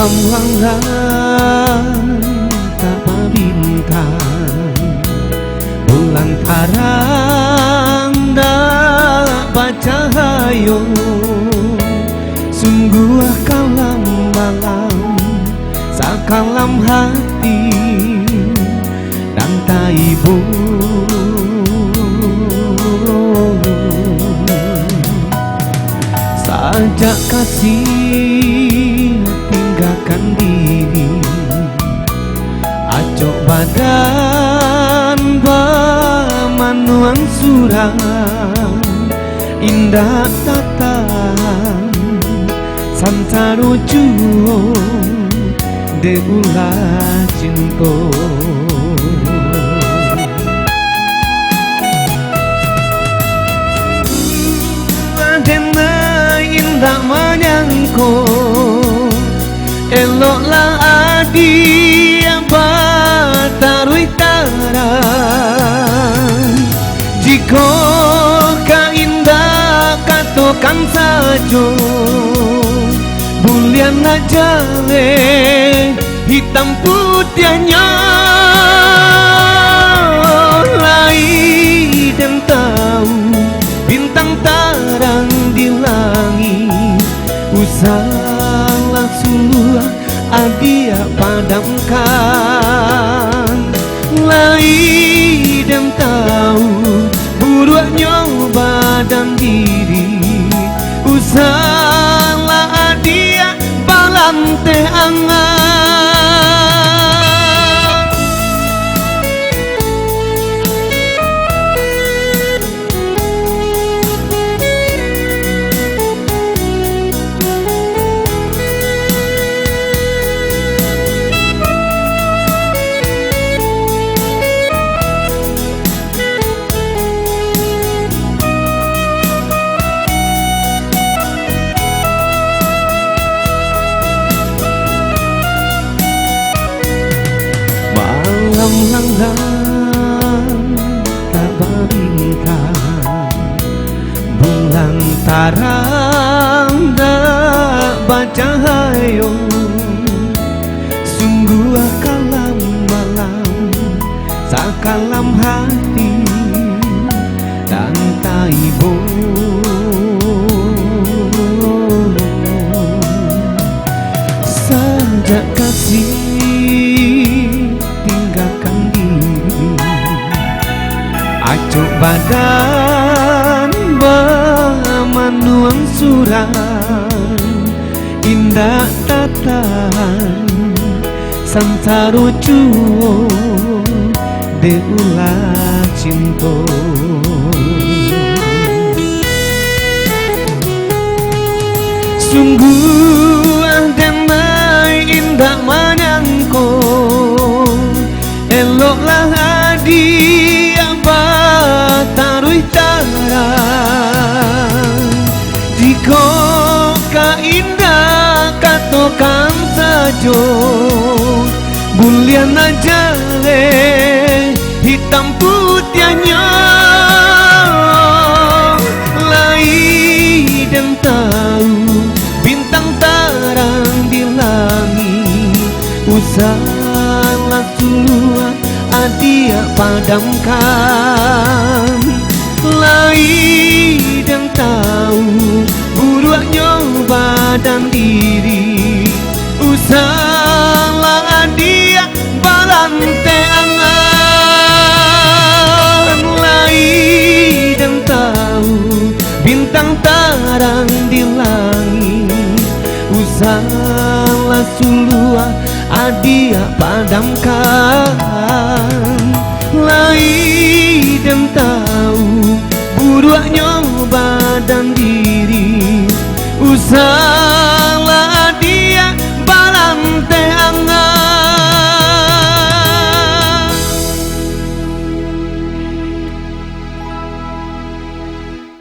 Malam langgang tanpa bintang, bulan terang dapat cahaya. Sungguh kalam malam, sakalam hati dan taibu. Sajak kasih tinggalkan diri, acok badan bamanuan surang, indah tatan santaro juo de ulah cinta. Tak menyangko eloklah adi batarui tarang. Jika kaindah katokan sajo, bulian aja hitam putihnya lai dan tahu bintang tarang di langit. Usahlah suluh adia padamkan, lai dan tahu buruan nyoba dan diri. Usahlah adia balante angan. Malam langgang tak bintang, bulan terang tak bercahaya. Sungguh kalam malam, sakalam hati dan taibo. Sajak kasih tinggalkan diri, acok badan bamanuang surang, indah tatan santaro juo de ulah cinta. Sungguh damai indah menyangko eloklah adi batarui tarang. Jika kaindah katokan sajo, bulian aja hitam putihnya lai dan tahu bintang tarang di langit. Usahlah suluh adia padamkan, lai dan tahu buruan nyoba dan diri. Usahlah adia balante angan, lai dan tahu bintang tarang di langit. Usahlah suluh adia padamkan, lai dan tahu buruan nyoba dan diri. Usah